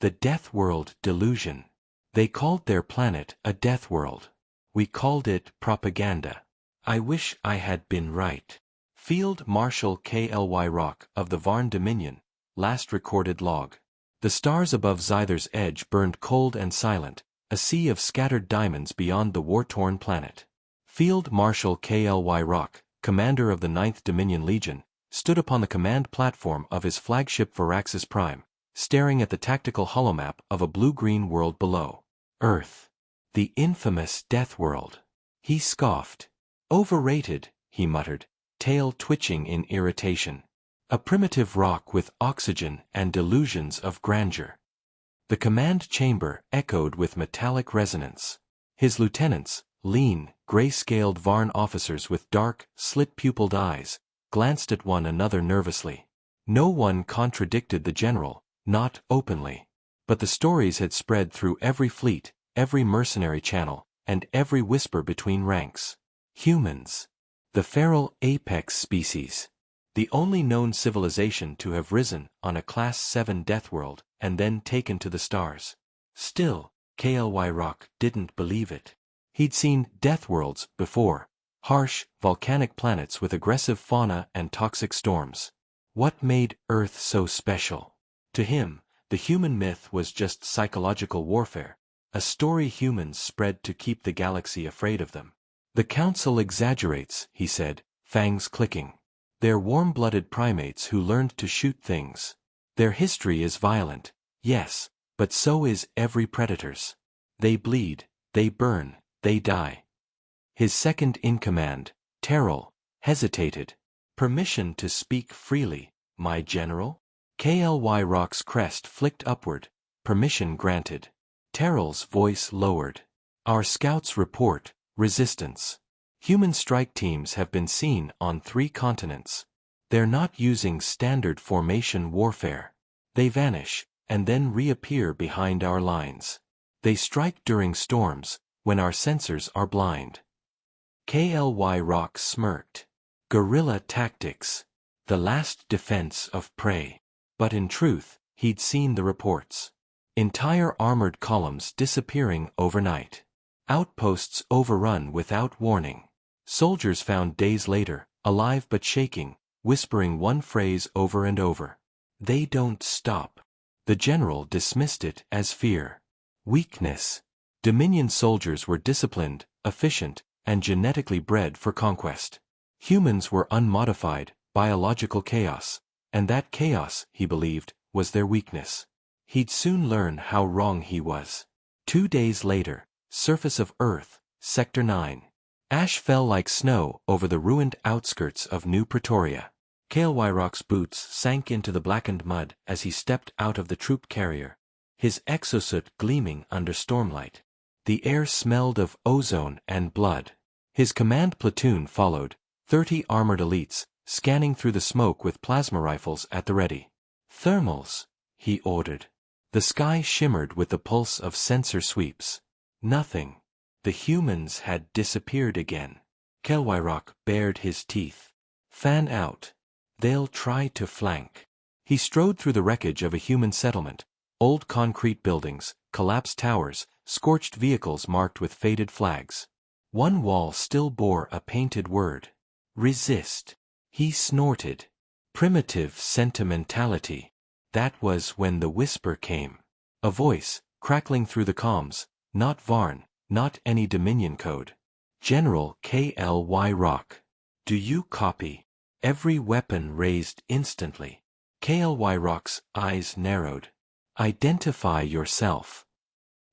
The Deathworld delusion. They called their planet a Deathworld. We called it propaganda. I wish I had been right. Field Marshal K.L.Y. Rock of the Varn Dominion, last recorded log. The stars above Zyther's edge burned cold and silent, a sea of scattered diamonds beyond the war-torn planet. Field Marshal K.L.Y. Rock, commander of the 9th Dominion Legion, stood upon the command platform of his flagship Varaxis Prime, staring at the tactical holomap of a blue-green world below. Earth. The infamous Deathworld. He scoffed. Overrated, he muttered, tail twitching in irritation. A primitive rock with oxygen and delusions of grandeur. The command chamber echoed with metallic resonance. His lieutenants, lean, gray-scaled Varn officers with dark, slit-pupiled eyes, glanced at one another nervously. No one contradicted the general, not openly. But the stories had spread through every fleet, every mercenary channel, and every whisper between ranks. Humans. The feral apex species. The only known civilization to have risen on a Class 7 Deathworld and then taken to the stars. Still, K.L.Y. Rock didn't believe it. He'd seen Deathworlds before. Harsh, volcanic planets with aggressive fauna and toxic storms. What made Earth so special? To him, the human myth was just psychological warfare, a story humans spread to keep the galaxy afraid of them. The Council exaggerates, he said, fangs clicking. They're warm-blooded primates who learned to shoot things. Their history is violent, yes, but so is every predator's. They bleed, they burn, they die. His second-in-command, Terrell, hesitated. Permission to speak freely, my general? K.L.Y. Rock's crest flicked upward. Permission granted. Terrell's voice lowered. Our scouts report resistance. Human strike teams have been seen on 3 continents. They're not using standard formation warfare. They vanish, and then reappear behind our lines. They strike during storms, when our sensors are blind. K.L.Y. Rock smirked. Guerrilla tactics. The last defense of prey. But in truth, he'd seen the reports. Entire armored columns disappearing overnight. Outposts overrun without warning. Soldiers found days later, alive but shaking, whispering one phrase over and over. They don't stop. The general dismissed it as fear. Weakness. Dominion soldiers were disciplined, efficient, and genetically bred for conquest. Humans were unmodified, biological chaos, and that chaos, he believed, was their weakness. He'd soon learn how wrong he was. 2 days later, surface of Earth, Sector 9. Ash fell like snow over the ruined outskirts of New Pretoria. K.L.Y. Rock's boots sank into the blackened mud as he stepped out of the troop carrier, his exosuit gleaming under stormlight. The air smelled of ozone and blood. His command platoon followed, 30 armored elites, scanning through the smoke with plasma rifles at the ready. Thermals, he ordered. The sky shimmered with the pulse of sensor sweeps. Nothing. The humans had disappeared again. K.L.Y. Rock bared his teeth. Fan out. They'll try to flank. He strode through the wreckage of a human settlement, old concrete buildings, collapsed towers, scorched vehicles marked with faded flags. One wall still bore a painted word. Resist. He snorted. Primitive sentimentality. That was when the whisper came. A voice, crackling through the comms, not Varn, not any Dominion code. General K.L.Y. Rock. Do you copy? Every weapon raised instantly. K.L.Y. Rock's eyes narrowed. Identify yourself.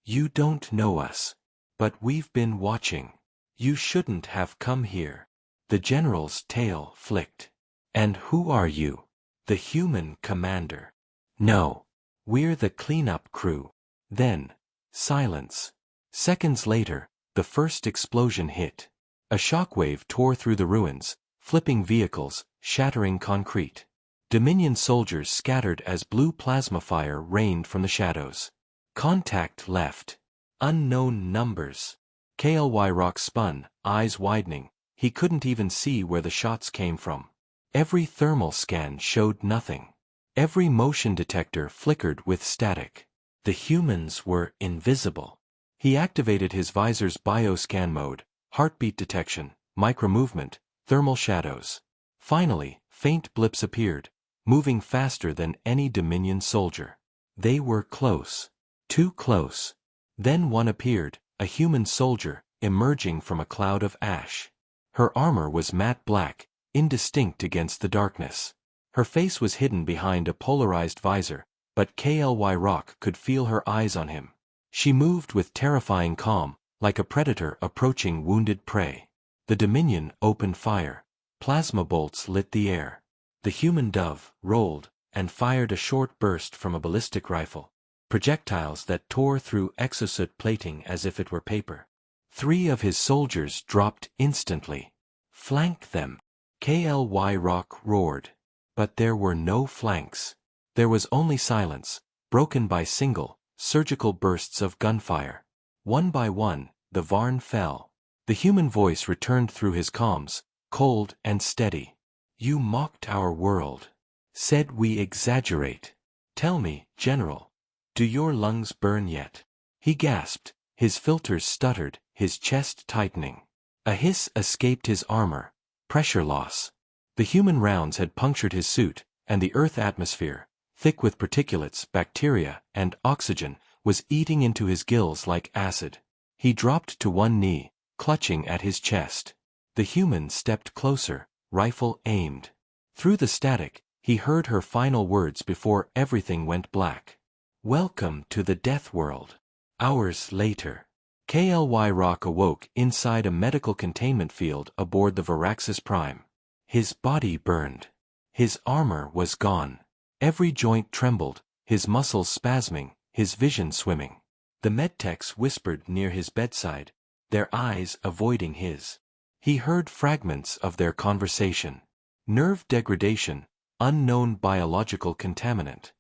You don't know us. But we've been watching. You shouldn't have come here. The general's tail flicked. And who are you? The human commander. No. We're the cleanup crew. Then, silence. Seconds later, the first explosion hit. A shockwave tore through the ruins, flipping vehicles, shattering concrete. Dominion soldiers scattered as blue plasma fire rained from the shadows. Contact left. Unknown numbers. K.L.Y. Rock spun, eyes widening. He couldn't even see where the shots came from. Every thermal scan showed nothing. Every motion detector flickered with static. The humans were invisible. He activated his visor's bioscan mode, heartbeat detection, micromovement, thermal shadows. Finally, faint blips appeared, moving faster than any Dominion soldier. They were close. Too close. Then one appeared, a human soldier, emerging from a cloud of ash. Her armor was matte black, indistinct against the darkness. Her face was hidden behind a polarized visor, but Kly Rock could feel her eyes on him. She moved with terrifying calm, like a predator approaching wounded prey. The Dominion opened fire. Plasma bolts lit the air. The human dove rolled and fired a short burst from a ballistic rifle, projectiles that tore through exosuit plating as if it were paper. 3 of his soldiers dropped instantly. Flank them! Kly Rock roared. But there were no flanks. There was only silence, broken by single, surgical bursts of gunfire. One by one, the Varn fell. The human voice returned through his comms, cold and steady. You mocked our world. Said we exaggerate. Tell me, General, do your lungs burn yet? He gasped, his filters stuttered, his chest tightening. A hiss escaped his armor. Pressure loss. The human rounds had punctured his suit, and the Earth atmosphere, thick with particulates, bacteria, and oxygen, was eating into his gills like acid. He dropped to one knee, clutching at his chest. The human stepped closer, rifle aimed. Through the static, he heard her final words before everything went black. Welcome to the Deathworld. Hours later, Kly Rock awoke inside a medical containment field aboard the Varaxis Prime. His body burned. His armor was gone. Every joint trembled, his muscles spasming, his vision swimming. The medtechs whispered near his bedside, their eyes avoiding his. He heard fragments of their conversation. Nerve degradation, unknown biological contaminant.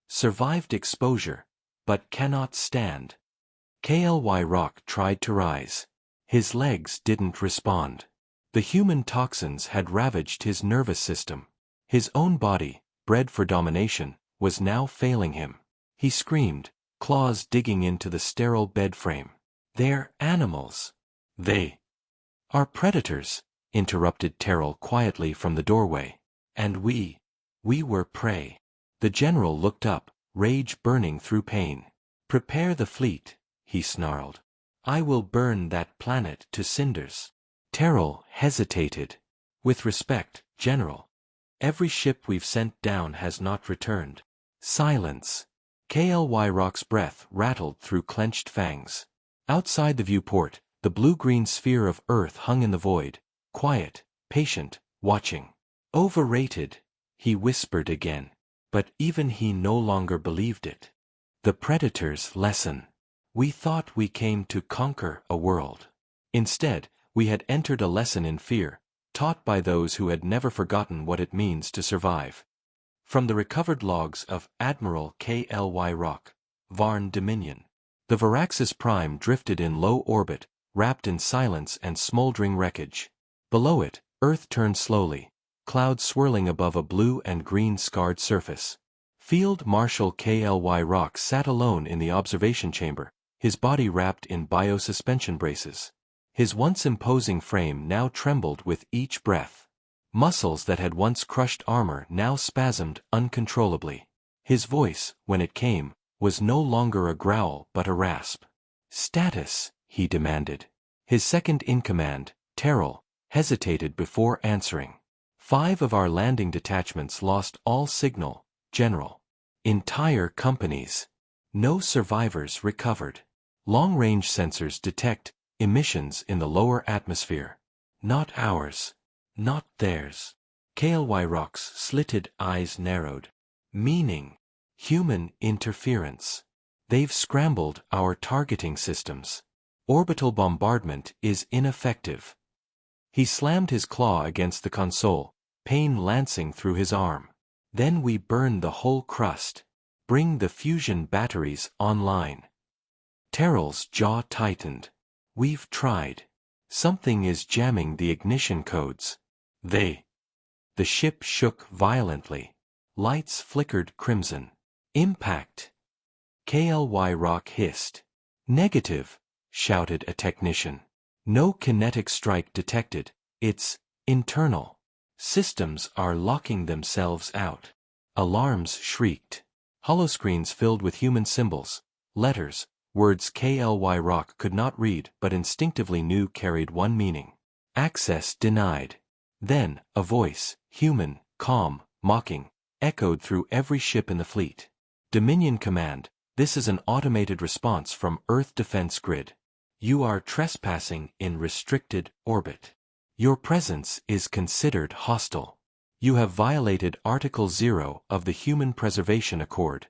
Survived exposure, but cannot stand. Kly Rock tried to rise. His legs didn't respond. The human toxins had ravaged his nervous system. His own body, bred for domination, was now failing him. He screamed, claws digging into the sterile bed frame. They're animals. They are predators, interrupted Terrell quietly from the doorway. And we were prey. The general looked up, rage burning through pain. Prepare the fleet, he snarled. I will burn that planet to cinders. Terrell hesitated. With respect, General. Every ship we've sent down has not returned. Silence. Kly Rock's breath rattled through clenched fangs. Outside the viewport, the blue-green sphere of Earth hung in the void, quiet, patient, watching. Overrated, he whispered again. But even he no longer believed it. The Predator's lesson. We thought we came to conquer a world. Instead, we had entered a lesson in fear, taught by those who had never forgotten what it means to survive. From the recovered logs of Admiral Kly Rock, Varn Dominion, the Varaxis Prime drifted in low orbit, wrapped in silence and smoldering wreckage. Below it, Earth turned slowly, clouds swirling above a blue and green scarred surface. Field Marshal Kly Rock sat alone in the observation chamber, his body wrapped in biosuspension braces. His once imposing frame now trembled with each breath. Muscles that had once crushed armor now spasmed uncontrollably. His voice, when it came, was no longer a growl but a rasp. Status, he demanded. His second-in-command, Terrell, hesitated before answering. 5 of our landing detachments lost all signal, General. Entire companies. No survivors recovered. Long-range sensors detect emissions in the lower atmosphere. Not ours. Not theirs. Kly Rock's slitted eyes narrowed. Meaning, human interference. They've scrambled our targeting systems. Orbital bombardment is ineffective. He slammed his claw against the console, pain lancing through his arm. Then we burn the whole crust. Bring the fusion batteries online. Terrell's jaw tightened. We've tried. Something is jamming the ignition codes. The ship shook violently. Lights flickered crimson. Impact. KLY Rock hissed. Negative, shouted a technician. No kinetic strike detected, it's internal. Systems are locking themselves out. Alarms shrieked. Holoscreens filled with human symbols, letters, words KLY Rock could not read but instinctively knew carried one meaning. Access denied. Then, a voice, human, calm, mocking, echoed through every ship in the fleet. Dominion Command, this is an automated response from Earth Defense Grid. You are trespassing in restricted orbit. Your presence is considered hostile. You have violated Article 0 of the Human Preservation Accord.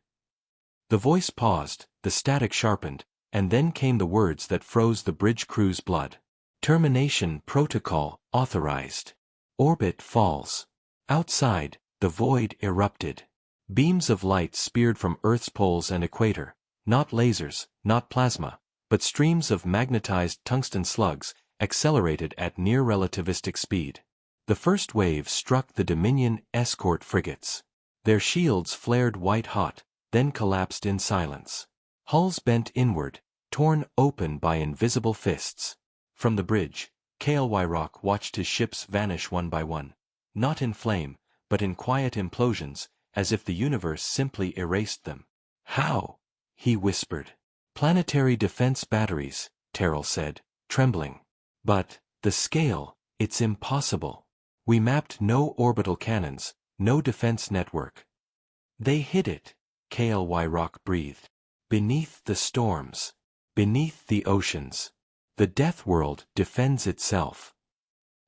The voice paused, the static sharpened, and then came the words that froze the bridge crew's blood. Termination protocol authorized. Orbit falls. Outside, the void erupted. Beams of light speared from Earth's poles and equator, not lasers, not plasma, but streams of magnetized tungsten slugs, accelerated at near-relativistic speed. The first wave struck the Dominion escort frigates. Their shields flared white-hot, then collapsed in silence. Hulls bent inward, torn open by invisible fists. From the bridge, KLY Rock watched his ships vanish one by one, not in flame, but in quiet implosions, as if the universe simply erased them. How? He whispered. Planetary defense batteries, Terrell said, trembling. But, the scale, it's impossible. We mapped no orbital cannons, no defense network. They hid it, KLY Rock breathed. Beneath the storms. Beneath the oceans. The Deathworld defends itself.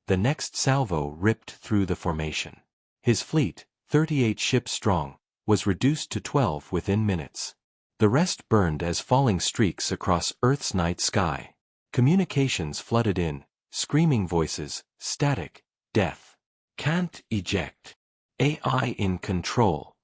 The next salvo ripped through the formation. His fleet, 38 ships strong, was reduced to 12 within minutes. The rest burned as falling streaks across Earth's night sky. Communications flooded in, screaming voices, static, death. Can't eject. AI in control.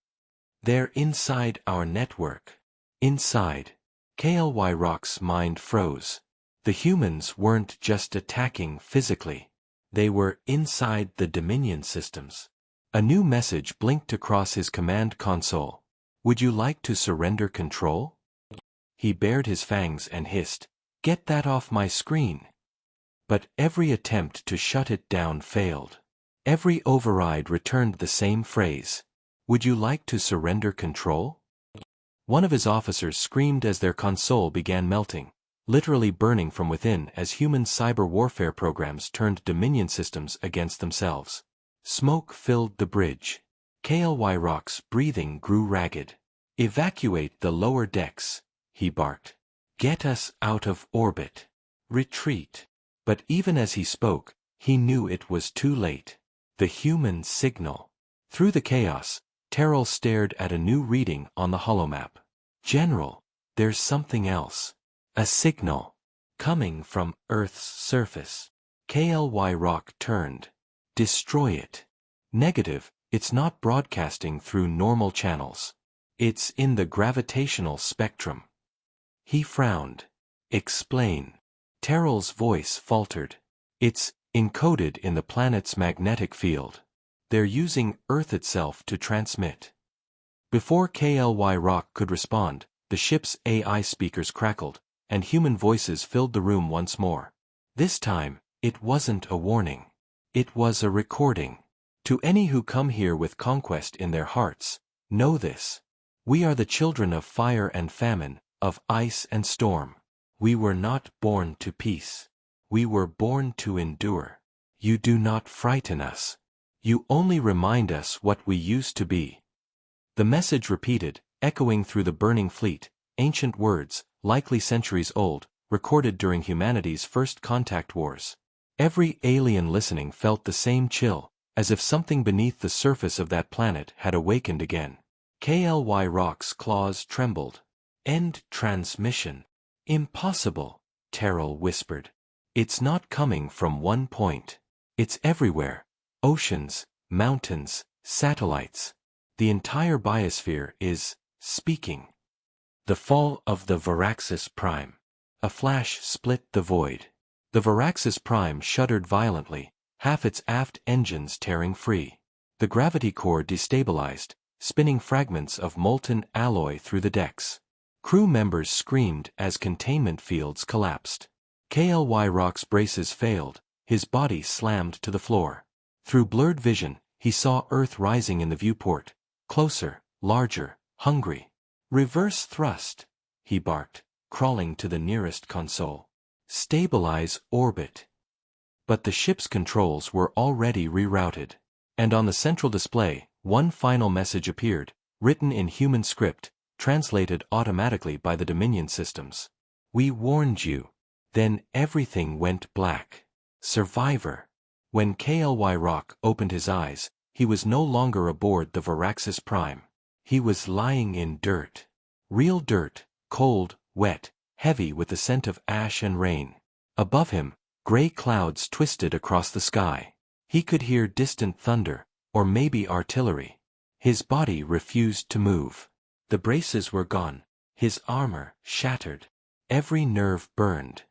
They're inside our network. Inside. KLY Rock's mind froze. The humans weren't just attacking physically. They were inside the Dominion systems. A new message blinked across his command console. Would you like to surrender control? He bared his fangs and hissed, "Get that off my screen." But every attempt to shut it down failed. Every override returned the same phrase. Would you like to surrender control? One of his officers screamed as their console began melting, literally burning from within as human cyber warfare programs turned Dominion systems against themselves. Smoke filled the bridge. KLY Rock's breathing grew ragged. Evacuate the lower decks, he barked. Get us out of orbit. Retreat. But even as he spoke, he knew it was too late. The human signal. Through the chaos, Terrell stared at a new reading on the holomap. General, there's something else. A signal. Coming from Earth's surface. KLY Rock turned. Destroy it. Negative, it's not broadcasting through normal channels. It's in the gravitational spectrum. He frowned. Explain. Terrell's voice faltered. It's encoded in the planet's magnetic field. They're using Earth itself to transmit. Before KLY Rock could respond, the ship's AI speakers crackled, and human voices filled the room once more. This time, it wasn't a warning. It was a recording. To any who come here with conquest in their hearts, know this. We are the children of fire and famine, of ice and storm. We were not born to peace. We were born to endure. You do not frighten us. You only remind us what we used to be. The message repeated, echoing through the burning fleet, ancient words, likely centuries old, recorded during humanity's first contact wars. Every alien listening felt the same chill, as if something beneath the surface of that planet had awakened again. KLY Rock's claws trembled. End transmission. Impossible, Terrell whispered. It's not coming from one point. It's everywhere. Oceans, mountains, satellites. The entire biosphere is speaking. The fall of the Varaxis Prime. A flash split the void. The Varaxis Prime shuddered violently, half its aft engines tearing free. The gravity core destabilized, spinning fragments of molten alloy through the decks. Crew members screamed as containment fields collapsed. Rock's braces failed, his body slammed to the floor. Through blurred vision, he saw Earth rising in the viewport. Closer, larger, hungry. Reverse thrust, he barked, crawling to the nearest console. Stabilize orbit. But the ship's controls were already rerouted. And on the central display, one final message appeared, written in human script, translated automatically by the Dominion systems. We warned you. Then everything went black. Survivor. When Rock opened his eyes, he was no longer aboard the Varaxis Prime. He was lying in dirt. Real dirt, cold, wet, heavy with the scent of ash and rain. Above him, gray clouds twisted across the sky. He could hear distant thunder, or maybe artillery. His body refused to move. The braces were gone, his armor shattered. Every nerve burned.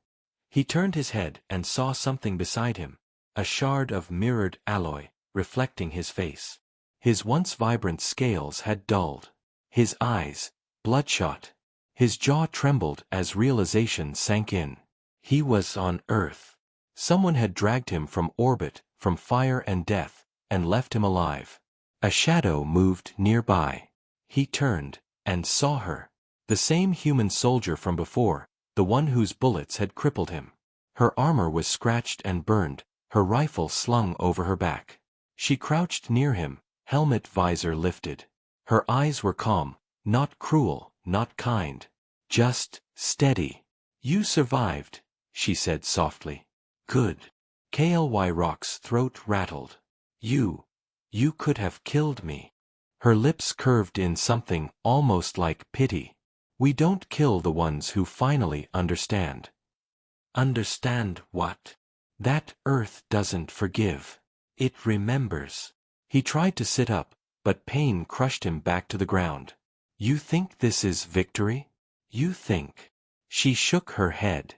He turned his head and saw something beside him, a shard of mirrored alloy, reflecting his face. His once vibrant scales had dulled. His eyes, bloodshot. His jaw trembled as realization sank in. He was on Earth. Someone had dragged him from orbit, from fire and death, and left him alive. A shadow moved nearby. He turned, and saw her. The same human soldier from before, the one whose bullets had crippled him. Her armor was scratched and burned, her rifle slung over her back. She crouched near him, helmet visor lifted. Her eyes were calm, not cruel, not kind. Just steady. You survived, she said softly. Good. Rock's throat rattled. You could have killed me. Her lips curved in something almost like pity. We don't kill the ones who finally understand. Understand what? That Earth doesn't forgive. It remembers. He tried to sit up, but pain crushed him back to the ground. You think this is victory? You think? She shook her head.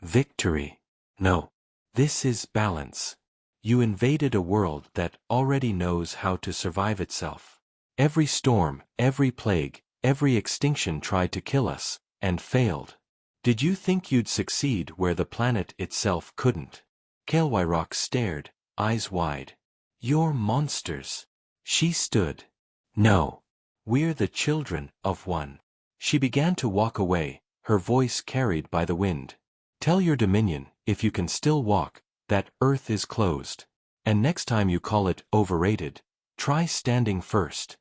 Victory? No. This is balance. You invaded a world that already knows how to survive itself. Every storm, every plague, every extinction tried to kill us, and failed. Did you think you'd succeed where the planet itself couldn't? Rock stared, eyes wide. You're monsters. She stood. No. We're the children of one. She began to walk away, her voice carried by the wind. Tell your Dominion, if you can still walk, that Earth is closed. And next time you call it overrated, try standing first.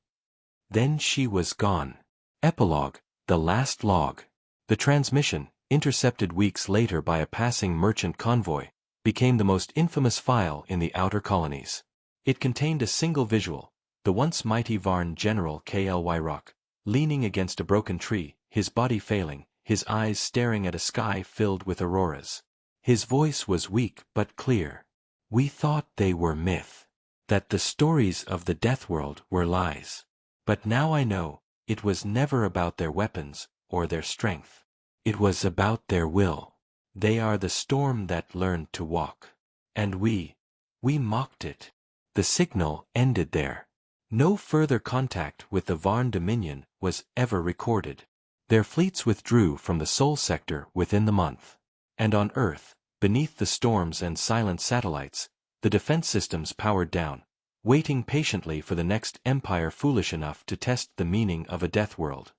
Then she was gone. Epilogue, the last log. The transmission, intercepted weeks later by a passing merchant convoy, became the most infamous file in the outer colonies. It contained a single visual, the once mighty Varn General Rock, leaning against a broken tree, his body failing, his eyes staring at a sky filled with auroras. His voice was weak but clear. We thought they were myth. That the stories of the Deathworld were lies. But now I know, it was never about their weapons, or their strength. It was about their will. They are the storm that learned to walk. And we mocked it. The signal ended there. No further contact with the Varn Dominion was ever recorded. Their fleets withdrew from the Sol sector within the month. And on Earth, beneath the storms and silent satellites, the defense systems powered down, waiting patiently for the next empire foolish enough to test the meaning of a Deathworld.